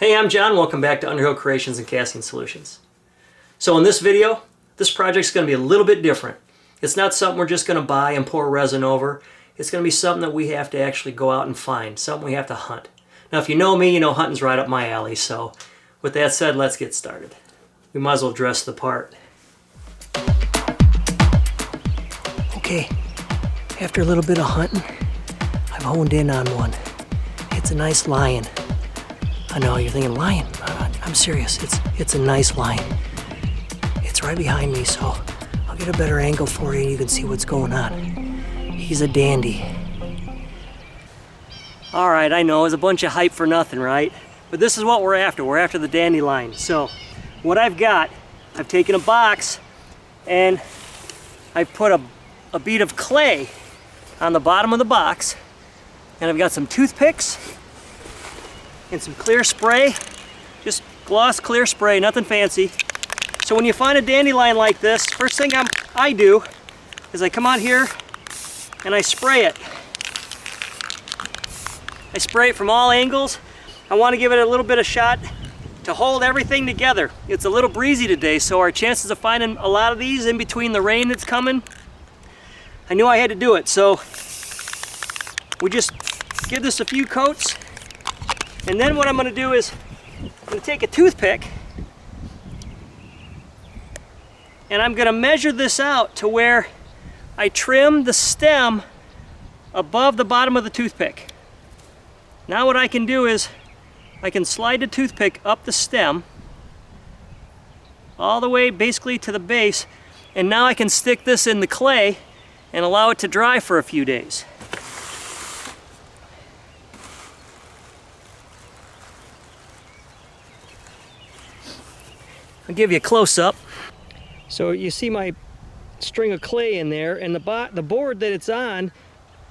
Hey, I'm John. Welcome back to Underhill Creations and Casting Solutions. So in this video, this project's going to be a little bit different. It's not something we're just going to buy and pour resin over. It's going to be something that we have to actually go out and find, something we have to hunt. Now if you know me, you know hunting's right up my alley, so with that said, let's get started. We might as well dress the part. Okay, after a little bit of hunting, I've honed in on one. It's a nice lion. I know you're thinking, lion? I'm serious. It's a nice lion. It's right behind me, so I'll get a better angle for you and you can see what's going on. He's a dandy. All right, I know, it's a bunch of hype for nothing, right? But this is what we're after. We're after the dandelion. So what I've got, I've taken a box and I've put a bead of clay on the bottom of the box, and I've got some toothpicks and some clear spray, just gloss clear spray, nothing fancy. So when you find a dandelion like this, first thing I do is I come out here and I spray it. I spray it from all angles. I want to give it a little bit of shot to hold everything together. It's a little breezy today, so our chances of finding a lot of these in between the rain that's coming, I knew I had to do it. So we just give this a few coats. And then what I'm going to do is I'm going to take a toothpick and I'm going to measure this out to where I trim the stem above the bottom of the toothpick. Now what I can do is I can slide the toothpick up the stem all the way basically to the base, and now I can stick this in the clay and allow it to dry for a few days. I'll give you a close-up. So you see my string of clay in there, and the board that it's on,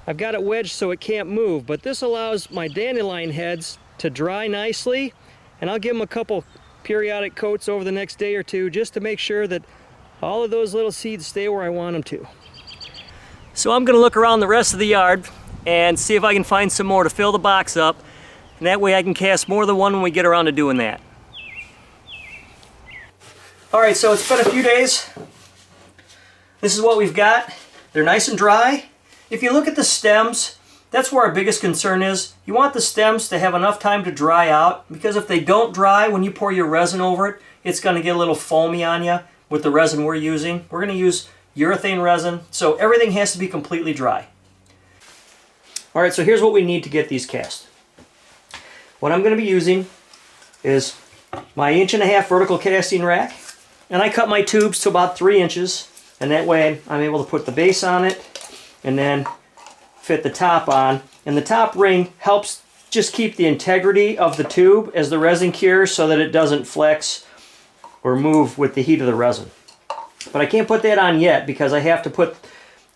I've got it wedged so it can't move, but this allows my dandelion heads to dry nicely, and I'll give them a couple periodic coats over the next day or two just to make sure that all of those little seeds stay where I want them to. So I'm going to look around the rest of the yard and see if I can find some more to fill the box up, and that way I can cast more than one when we get around to doing that. Alright, so it's been a few days. This is what we've got. They're nice and dry. If you look at the stems, that's where our biggest concern is. You want the stems to have enough time to dry out, because if they don't dry, when you pour your resin over it, it's going to get a little foamy on you with the resin we're using. We're going to use urethane resin, so everything has to be completely dry. Alright, so here's what we need to get these cast. What I'm going to be using is my 1.5 inch vertical casting rack. And I cut my tubes to about 3 inches, and that way I'm able to put the base on it and then fit the top on. And the top ring helps just keep the integrity of the tube as the resin cures so that it doesn't flex or move with the heat of the resin. But I can't put that on yet because I have to put,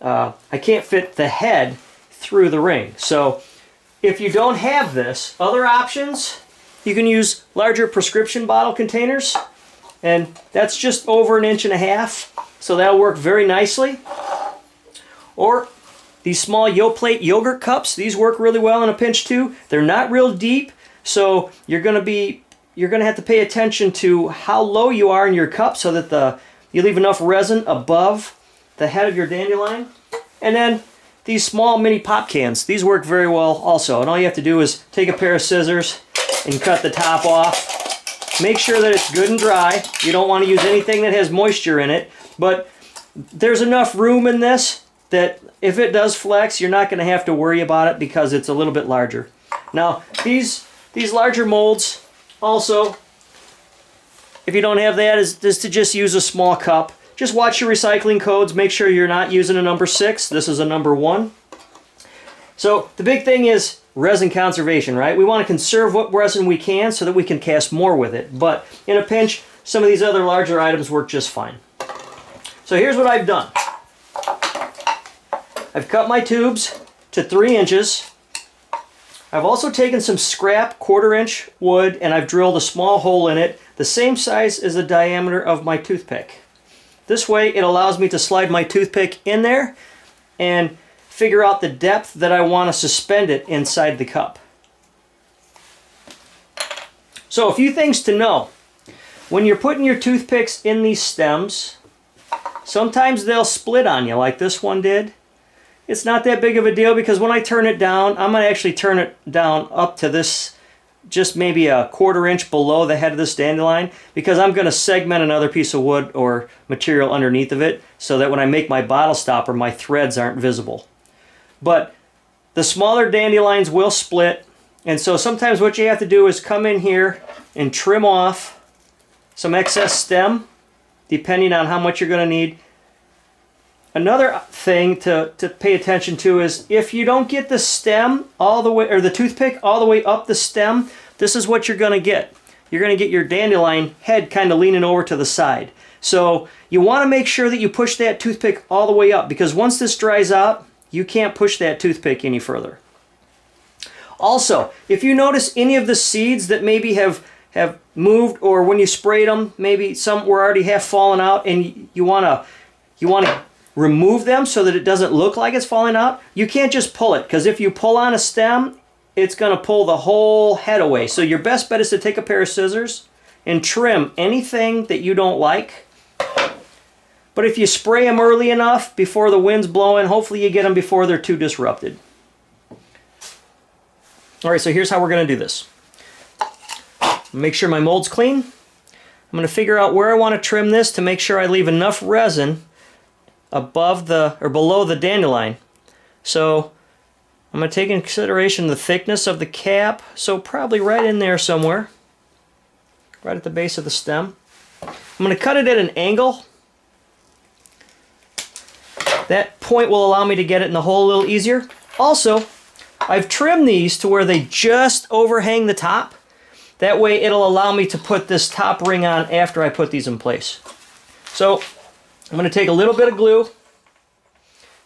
I can't fit the head through the ring. So if you don't have this, other options, you can use larger prescription bottle containers. And that's just over 1.5 inches, so that'll work very nicely. Or these small Yoplait yogurt cups, these work really well in a pinch too. They're not real deep, so you're gonna have to pay attention to how low you are in your cup so that you leave enough resin above the head of your dandelion. And then these small mini pop cans, these work very well also. And all you have to do is take a pair of scissors and cut the top off. Make sure that it's good and dry. You don't want to use anything that has moisture in it, but there's enough room in this that if it does flex, you're not going to have to worry about it because it's a little bit larger. Now, these larger molds also, if you don't have that, is to just use a small cup. Just watch your recycling codes. Make sure you're not using a number 6. This is a number 1. So the big thing is resin conservation, right? We want to conserve what resin we can so that we can cast more with it. But in a pinch, some of these other larger items work just fine. So here's what I've done. I've cut my tubes to 3 inches. I've also taken some scrap 1/4 inch wood and I've drilled a small hole in it, the same size as the diameter of my toothpick. This way it allows me to slide my toothpick in there and figure out the depth that I want to suspend it inside the cup. So a few things to know. When you're putting your toothpicks in these stems, sometimes they'll split on you like this one did. It's not that big of a deal because when I turn it down, I'm going to actually turn it down up to this, just maybe a 1/4 inch below the head of this dandelion, because I'm going to segment another piece of wood or material underneath of it so that when I make my bottle stopper, my threads aren't visible. But the smaller dandelions will split, and so sometimes what you have to do is come in here and trim off some excess stem, depending on how much you're going to need. Another thing to pay attention to is if you don't get the stem all the way, or the toothpick all the way up the stem, this is what you're going to get. You're going to get your dandelion head kind of leaning over to the side. So you want to make sure that you push that toothpick all the way up, because once this dries out, you can't push that toothpick any further. Also, if you notice any of the seeds that maybe have moved, or when you sprayed them, maybe some were already half fallen out, and you want to remove them so that it doesn't look like it's falling out, you can't just pull it, because if you pull on a stem, it's going to pull the whole head away. So your best bet is to take a pair of scissors and trim anything that you don't like. But if you spray them early enough before the wind's blowing, hopefully you get them before they're too disrupted. Alright, so here's how we're going to do this. Make sure my mold's clean. I'm going to figure out where I want to trim this to make sure I leave enough resin above or below the dandelion. So I'm going to take into consideration the thickness of the cap, so probably right in there somewhere, right at the base of the stem. I'm going to cut it at an angle. That point will allow me to get it in the hole a little easier. Also, I've trimmed these to where they just overhang the top. That way it'll allow me to put this top ring on after I put these in place. So I'm going to take a little bit of glue.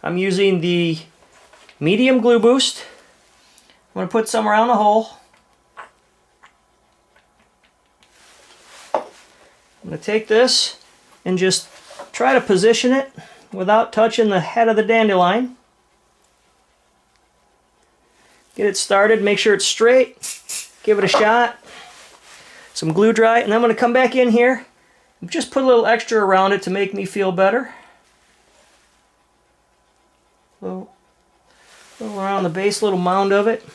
I'm using the medium glue boost. I'm going to put some around the hole. I'm going to take this and just try to position it without touching the head of the dandelion. Get it started, make sure it's straight, give it a shot, some glue dry, and then I'm going to come back in here and just put a little extra around it to make me feel better. A little around the base, little mound of it.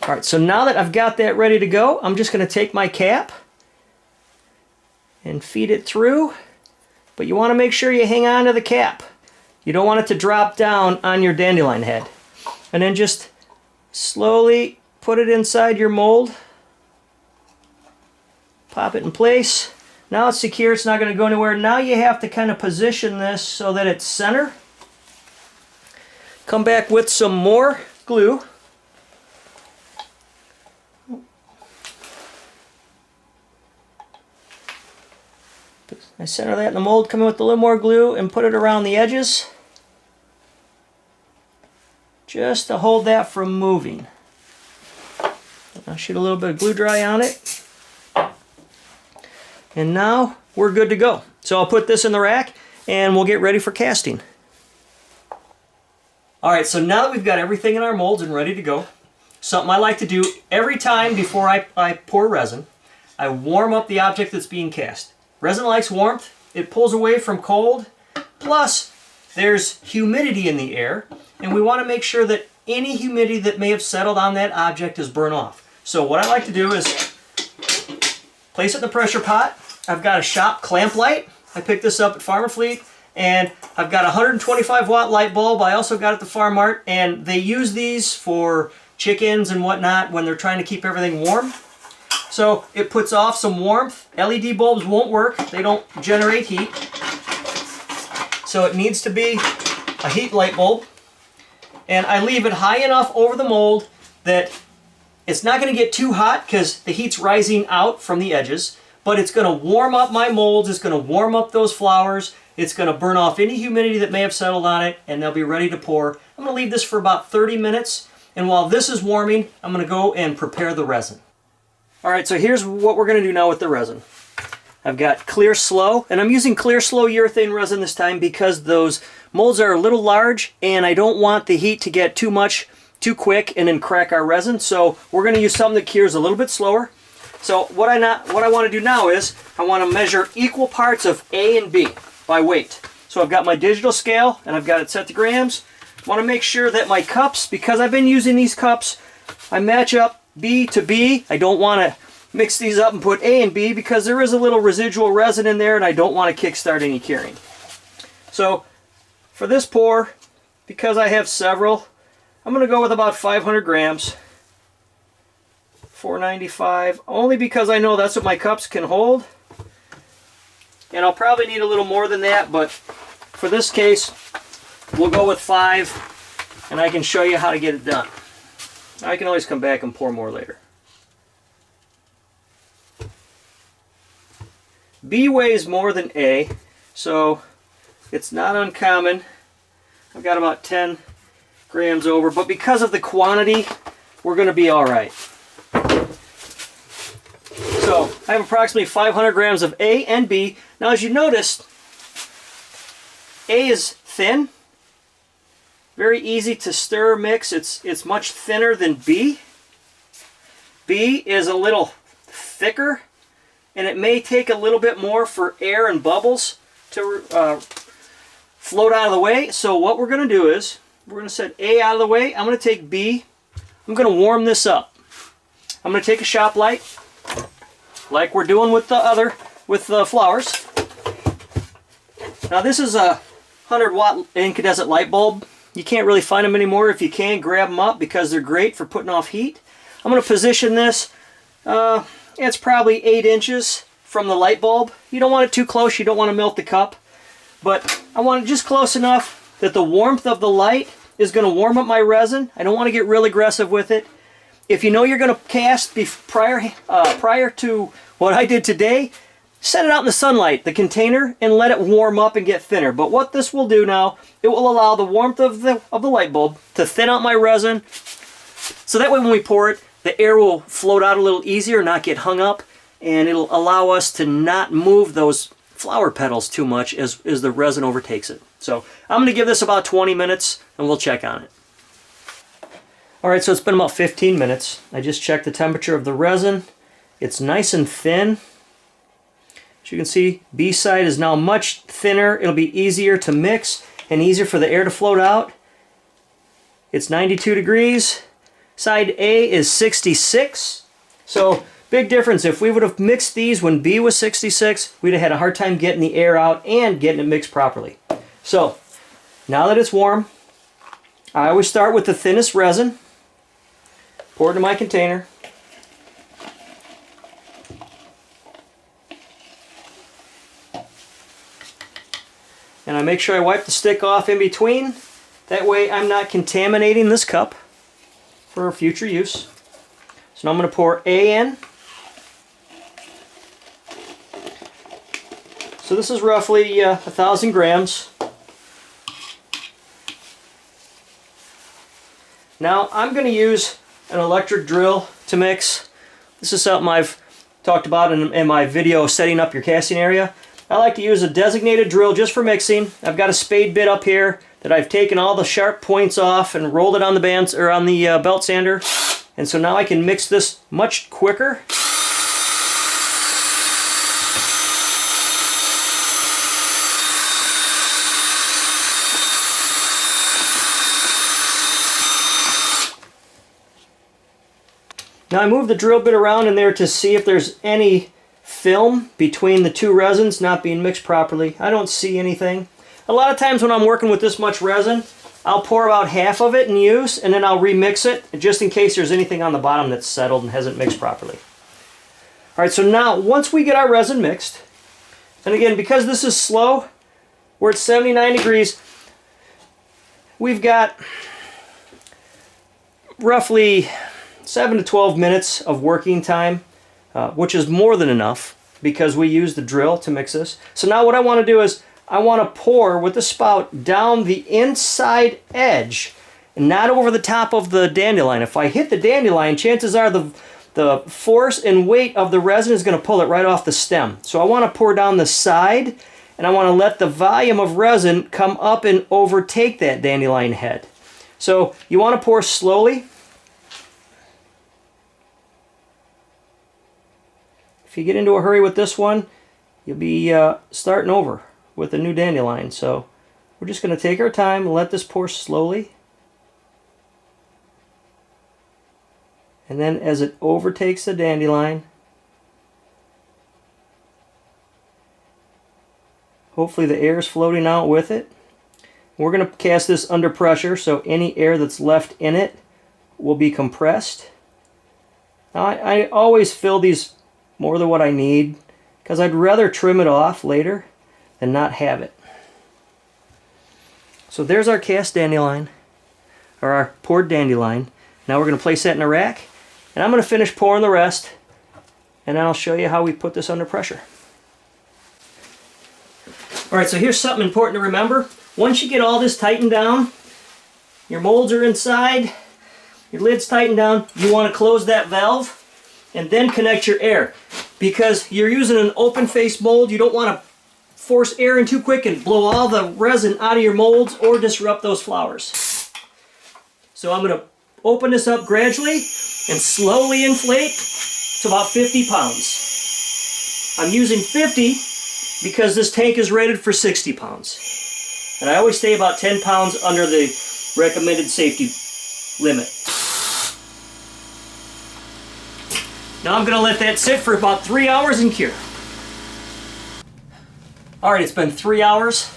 Alright, so now that I've got that ready to go, I'm just going to take my cap and feed it through. But you want to make sure you hang on to the cap. You don't want it to drop down on your dandelion head. And then just slowly put it inside your mold. Pop it in place. Now it's secure, it's not going to go anywhere. Now you have to kind of position this so that it's center. Come back with some more glue. I center that in the mold, come in with a little more glue and put it around the edges. Just to hold that from moving. I'll shoot a little bit of glue dry on it. And now we're good to go. So I'll put this in the rack and we'll get ready for casting. Alright, so now that we've got everything in our molds and ready to go, something I like to do every time before I pour resin, I warm up the object that's being cast. Resin likes warmth, it pulls away from cold, plus there's humidity in the air, and we want to make sure that any humidity that may have settled on that object is burnt off. So what I like to do is place it in the pressure pot. I've got a shop clamp light. I picked this up at Farm & Fleet, and I've got a 125 watt light bulb. I also got it at the Farm Mart, and they use these for chickens and whatnot when they're trying to keep everything warm. So it puts off some warmth. LED bulbs won't work. They don't generate heat. So it needs to be a heat light bulb. And I leave it high enough over the mold that it's not going to get too hot because the heat's rising out from the edges, but it's going to warm up my molds, it's going to warm up those flowers, it's going to burn off any humidity that may have settled on it, and they'll be ready to pour. I'm going to leave this for about 30 minutes, and while this is warming, I'm going to go and prepare the resin. Alright, so here's what we're going to do now with the resin. I've got Clear Slow, and I'm using Clear Slow urethane resin this time because those molds are a little large and I don't want the heat to get too much too quick and then crack our resin. So we're going to use something that cures a little bit slower. So what I want to do now is I want to measure equal parts of A and B by weight. So I've got my digital scale and I've got it set to grams. I want to make sure that my cups, because I've been using these cups, I match up B to B. I don't want to mix these up and put A and B because there is a little residual resin in there and I don't want to kickstart any curing. So for this pour, because I have several, I'm going to go with about 500 grams. 495, only because I know that's what my cups can hold. And I'll probably need a little more than that, but for this case, we'll go with 5, and I can show you how to get it done. I can always come back and pour more later. B weighs more than A, so it's not uncommon. I've got about 10 grams over, but because of the quantity, we're going to be all right. So I have approximately 500 grams of A and B. Now as you noticed, A is thin, very easy to stir mix. It's much thinner than B. B is a little thicker, and it may take a little bit more for air and bubbles to float out of the way. So what we're going to do is we're going to set A out of the way. I'm going to take B. I'm going to warm this up. I'm going to take a shop light, like we're doing with the flowers. Now this is a 100-watt incandescent light bulb. You can't really find them anymore. If you can, grab them up because they're great for putting off heat. I'm going to position this. It's probably 8 inches from the light bulb. You don't want it too close. You don't want to melt the cup. But I want it just close enough that the warmth of the light is going to warm up my resin. I don't want to get real aggressive with it. If you know you're going to cast prior to what I did today, set it out in the sunlight, the container, and let it warm up and get thinner. But what this will do now, it will allow the warmth of the light bulb to thin out my resin. So that way when we pour it, the air will float out a little easier, not get hung up, and it'll allow us to not move those flower petals too much as the resin overtakes it. So I'm going to give this about 20 minutes and we'll check on it. Alright, so it's been about 15 minutes. I just checked the temperature of the resin. It's nice and thin. As you can see, B side is now much thinner. It'll be easier to mix and easier for the air to float out. It's 92 degrees. Side A is 66. So, big difference. If we would have mixed these when B was 66, we'd have had a hard time getting the air out and getting it mixed properly. So, now that it's warm, I always start with the thinnest resin. Pour it into my container. And I make sure I wipe the stick off in between. That way I'm not contaminating this cup for future use. So now I'm going to pour A in. So this is roughly 1,000 grams. Now I'm going to use an electric drill to mix. This is something I've talked about in my video setting up your casting area. I like to use a designated drill just for mixing. I've got a spade bit up here that I've taken all the sharp points off and rolled it on the bands or on the belt sander. And so now I can mix this much quicker. Now I move the drill bit around in there to see if there's any film between the two resins not being mixed properly. I don't see anything. A lot of times when I'm working with this much resin, I'll pour about half of it and use, and then I'll remix it just in case there's anything on the bottom that's settled and hasn't mixed properly. Alright, so now once we get our resin mixed, and again because this is slow, we're at 79 degrees, we've got roughly 7 to 12 minutes of working time, which is more than enough because we use the drill to mix this. So now what I want to do is I want to pour with the spout down the inside edge and not over the top of the dandelion. If I hit the dandelion, chances are the force and weight of the resin is going to pull it right off the stem. So I want to pour down the side, and I want to let the volume of resin come up and overtake that dandelion head. So you want to pour slowly. If you get into a hurry with this one, you'll be starting over with a new dandelion. So we're just going to take our time and let this pour slowly. And then as it overtakes the dandelion, hopefully the air is floating out with it. We're going to cast this under pressure, so any air that's left in it will be compressed. Now, I always fill these more than what I need, because I'd rather trim it off later than not have it. So there's our cast dandelion, or our poured dandelion. Now we're going to place that in a rack, and I'm going to finish pouring the rest, and then I'll show you how we put this under pressure. Alright, so here's something important to remember. Once you get all this tightened down, your molds are inside, your lid's tightened down, you want to close that valve and then connect your air. Because you're using an open face mold, you don't want to force air in too quick and blow all the resin out of your molds or disrupt those flowers. So I'm going to open this up gradually and slowly inflate to about 50 pounds. I'm using 50 because this tank is rated for 60 pounds. And I always stay about 10 pounds under the recommended safety limit. Now I'm going to let that sit for about 3 hours and cure. Alright, it's been 3 hours.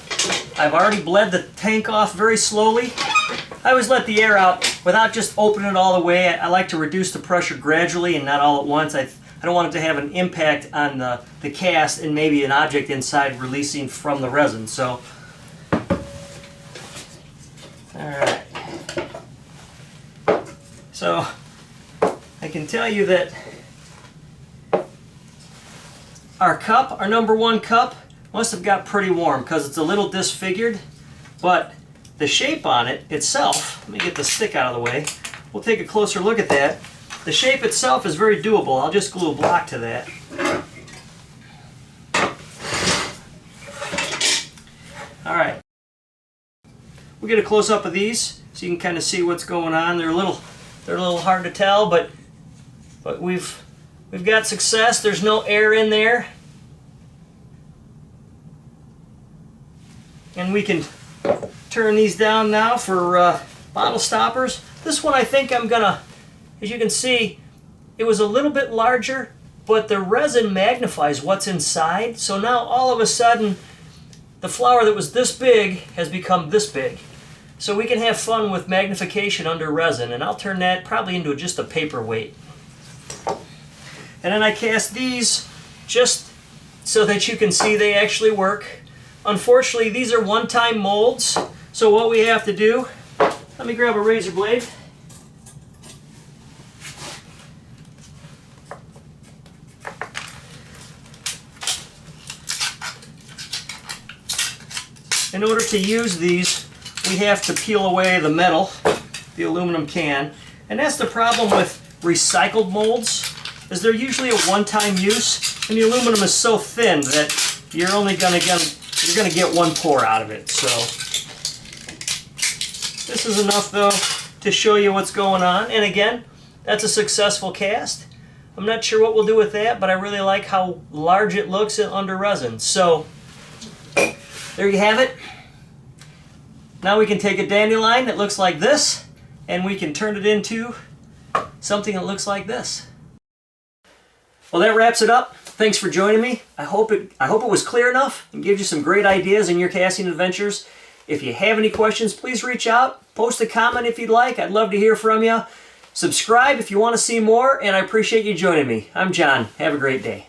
I've already bled the tank off very slowly. I always let the air out without just opening it all the way. I like to reduce the pressure gradually and not all at once. I don't want it to have an impact on the cast and maybe an object inside releasing from the resin. So, alright. So, I can tell you that our cup, our number one cup, must have got pretty warm because it's a little disfigured, but the shape on it itself, let me get the stick out of the way, we'll take a closer look at that. The shape itself is very doable. I'll just glue a block to that. Alright. We'll get a close-up of these so you can kind of see what's going on. They're a little hard to tell, but we've got success. There's no air in there. And we can turn these down now for bottle stoppers. This one I think I'm gonna, as you can see, it was a little bit larger, but the resin magnifies what's inside. So now all of a sudden, the flower that was this big has become this big. So we can have fun with magnification under resin, and I'll turn that probably into just a paperweight. And then I cast these just so that you can see they actually work. Unfortunately, these are one-time molds, so what we have to do, let me grab a razor blade. In order to use these, we have to peel away the metal, the aluminum can, and that's the problem with recycled molds, is they're usually a one-time use, and the aluminum is so thin that you're only going to get one pour out of it. So this is enough though to show you what's going on, and again, that's a successful cast. I'm not sure what we'll do with that, but I really like how large it looks under resin. So there you have it. Now we can take a dandelion that looks like this, and we can turn it into something that looks like this. Well, that wraps it up. Thanks for joining me. I hope it was clear enough and gives you some great ideas in your casting adventures. If you have any questions, please reach out. Post a comment if you'd like. I'd love to hear from you. Subscribe if you want to see more, and I appreciate you joining me. I'm John. Have a great day.